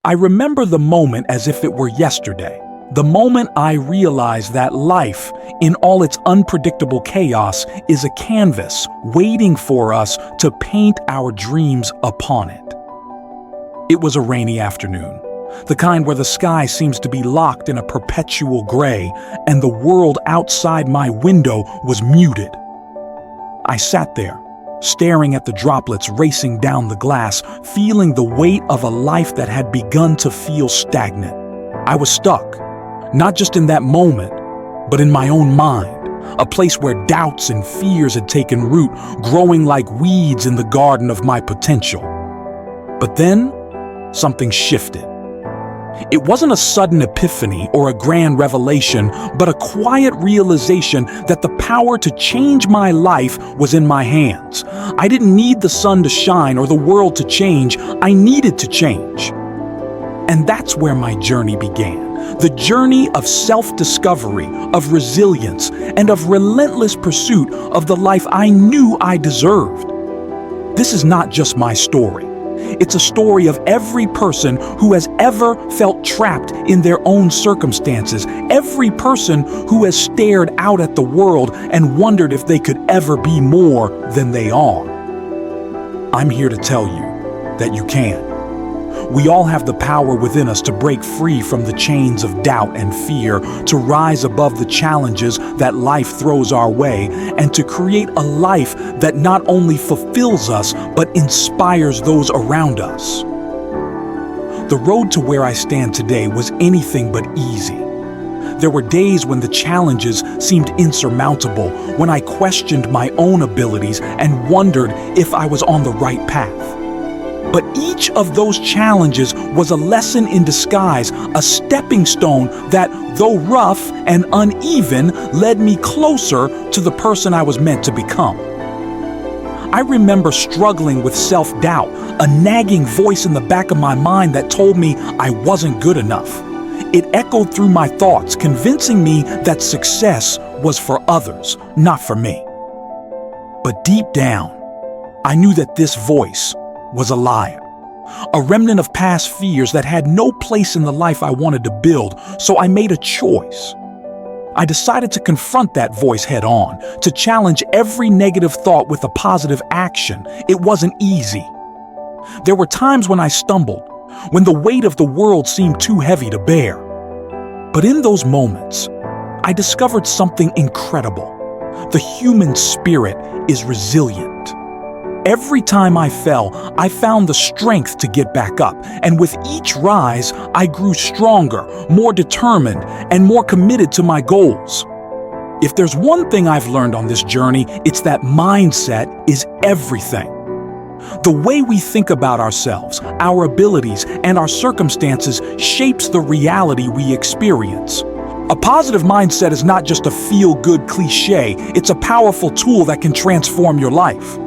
I remember the moment as if it were yesterday. The moment I realized that life, in all its unpredictable chaos, is a canvas waiting for us to paint our dreams upon it. It was a rainy afternoon, the kind where the sky seems to be locked in a perpetual gray and the world outside my window was muted. I sat there, staring at the droplets racing down the glass, feeling the weight of a life that had begun to feel stagnant. I was stuck, not just in that moment, but in my own mind, a place where doubts and fears had taken root, growing like weeds in the garden of my potential. But then, something shifted. It wasn't a sudden epiphany or a grand revelation, but a quiet realization that the power to change my life was in my hands. I didn't need the sun to shine or the world to change. I needed to change. And that's where my journey began. The journey of self-discovery, of resilience, and of relentless pursuit of the life I knew I deserved. This is not just my story. It's a story of every person who has ever felt trapped in their own circumstances, every person who has stared out at the world and wondered if they could ever be more than they are. I'm here to tell you that you can. We all have the power within us to break free from the chains of doubt and fear, to rise above the challenges that life throws our way, and to create a life that not only fulfills us, but inspires those around us. The road to where I stand today was anything but easy. There were days when the challenges seemed insurmountable, when I questioned my own abilities and wondered if I was on the right path. But each of those challenges was a lesson in disguise, a stepping stone that, though rough and uneven, led me closer to the person I was meant to become. I remember struggling with self-doubt, a nagging voice in the back of my mind that told me I wasn't good enough. It echoed through my thoughts, convincing me that success was for others, not for me. But deep down, I knew that this voice was a liar, a remnant of past fears that had no place in the life I wanted to build, so I made a choice. I decided to confront that voice head on, to challenge every negative thought with a positive action. It wasn't easy. There were times when I stumbled, when the weight of the world seemed too heavy to bear. But in those moments, I discovered something incredible. The human spirit is resilient. Every time I fell, I found the strength to get back up, and with each rise, I grew stronger, more determined, and more committed to my goals. If there's one thing I've learned on this journey, it's that mindset is everything. The way we think about ourselves, our abilities, and our circumstances shapes the reality we experience. A positive mindset is not just a feel-good cliche, it's a powerful tool that can transform your life.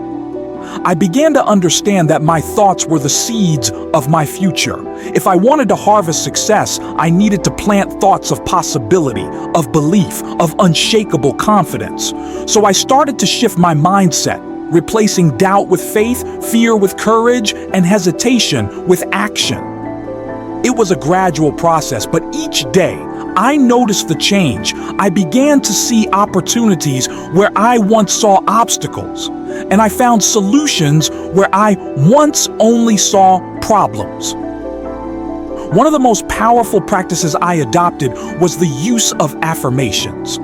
I began to understand that my thoughts were the seeds of my future. If I wanted to harvest success, I needed to plant thoughts of possibility, of belief, of unshakable confidence. So I started to shift my mindset, replacing doubt with faith, fear with courage, and hesitation with action. It was a gradual process, but each day, I noticed the change. I began to see opportunities where I once saw obstacles, and I found solutions where I once only saw problems. One of the most powerful practices I adopted was the use of affirmations.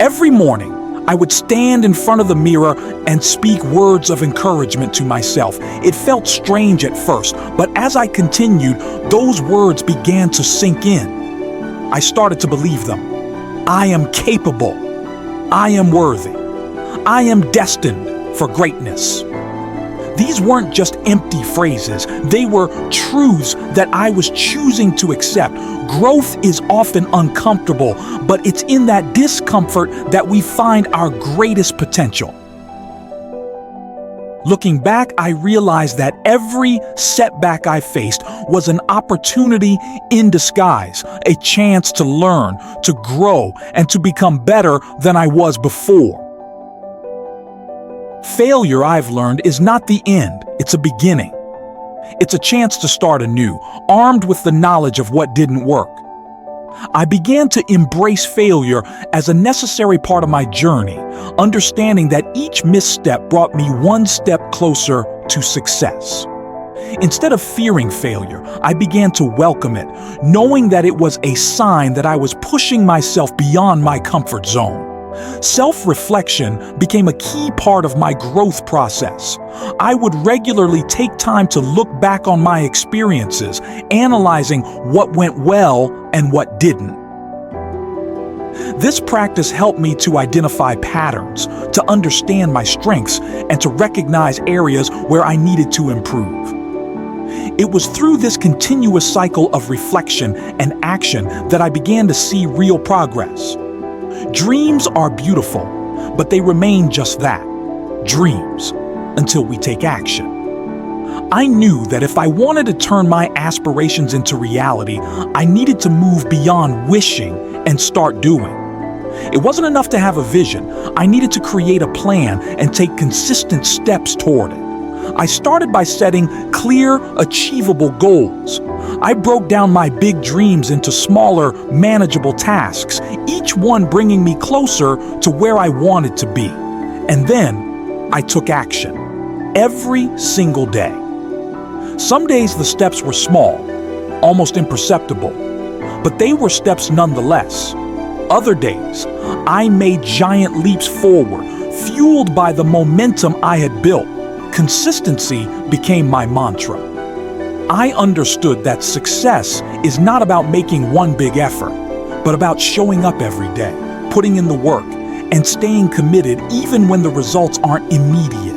Every morning, I would stand in front of the mirror and speak words of encouragement to myself. It felt strange at first, but as I continued, those words began to sink in. I started to believe them. I am capable. I am worthy. I am destined for greatness. These weren't just empty phrases. They were truths that I was choosing to accept. Growth is often uncomfortable, but it's in that discomfort that we find our greatest potential. Looking back, I realized that every setback I faced was an opportunity in disguise, a chance to learn, to grow, and to become better than I was before. Failure, I've learned, is not the end, it's a beginning. It's a chance to start anew, armed with the knowledge of what didn't work. I began to embrace failure as a necessary part of my journey, understanding that each misstep brought me one step closer to success. Instead of fearing failure, I began to welcome it, knowing that it was a sign that I was pushing myself beyond my comfort zone. Self-reflection became a key part of my growth process. I would regularly take time to look back on my experiences, analyzing what went well and what didn't. This practice helped me to identify patterns, to understand my strengths, and to recognize areas where I needed to improve. It was through this continuous cycle of reflection and action that I began to see real progress. Dreams are beautiful, but they remain just that, dreams, until we take action. I knew that if I wanted to turn my aspirations into reality, I needed to move beyond wishing and start doing. It wasn't enough to have a vision. I needed to create a plan and take consistent steps toward it. I started by setting clear, achievable goals. I broke down my big dreams into smaller, manageable tasks, each one bringing me closer to where I wanted to be. And then I took action, every single day. Some days the steps were small, almost imperceptible, but they were steps nonetheless. Other days, I made giant leaps forward, fueled by the momentum I had built. Consistency became my mantra. I understood that success is not about making one big effort, but about showing up every day, putting in the work, and staying committed even when the results aren't immediate.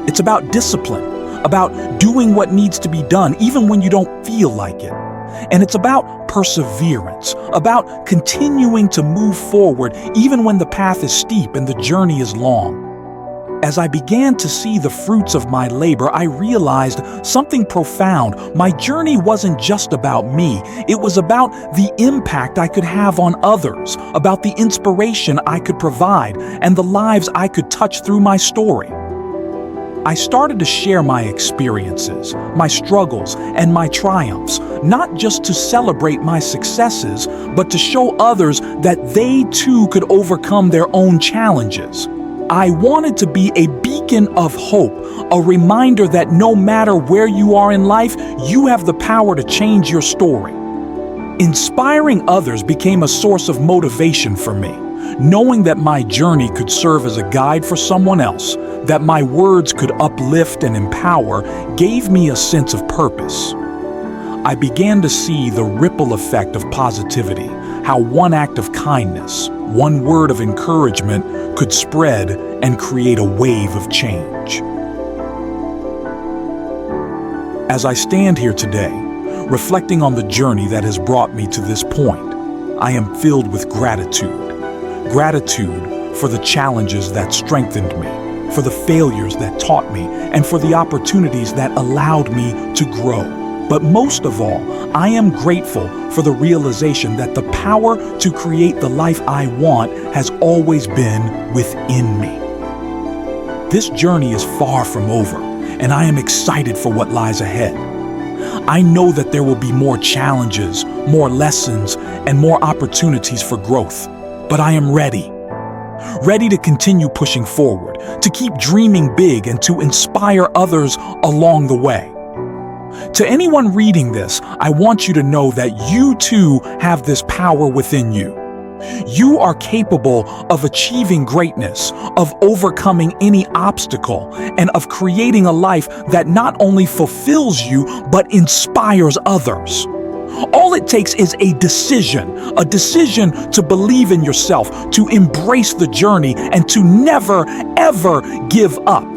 It's about discipline, about doing what needs to be done even when you don't feel like it. And it's about perseverance, about continuing to move forward even when the path is steep and the journey is long. As I began to see the fruits of my labor, I realized something profound. My journey wasn't just about me. It was about the impact I could have on others, about the inspiration I could provide, and the lives I could touch through my story. I started to share my experiences, my struggles, and my triumphs, not just to celebrate my successes, but to show others that they too could overcome their own challenges. I wanted to be a beacon of hope, a reminder that no matter where you are in life, you have the power to change your story. Inspiring others became a source of motivation for me. Knowing that my journey could serve as a guide for someone else, that my words could uplift and empower, gave me a sense of purpose. I began to see the ripple effect of positivity, how one act of kindness, one word of encouragement could spread and create a wave of change. As I stand here today, reflecting on the journey that has brought me to this point, I am filled with gratitude. Gratitude for the challenges that strengthened me, for the failures that taught me, and for the opportunities that allowed me to grow. But most of all, I am grateful for the realization that the power to create the life I want has always been within me. This journey is far from over, and I am excited for what lies ahead. I know that there will be more challenges, more lessons, and more opportunities for growth, but I am ready. Ready to continue pushing forward, to keep dreaming big, and to inspire others along the way. To anyone reading this, I want you to know that you too have this power within you. You are capable of achieving greatness, of overcoming any obstacle, and of creating a life that not only fulfills you, but inspires others. All it takes is a decision to believe in yourself, to embrace the journey, and to never, ever give up.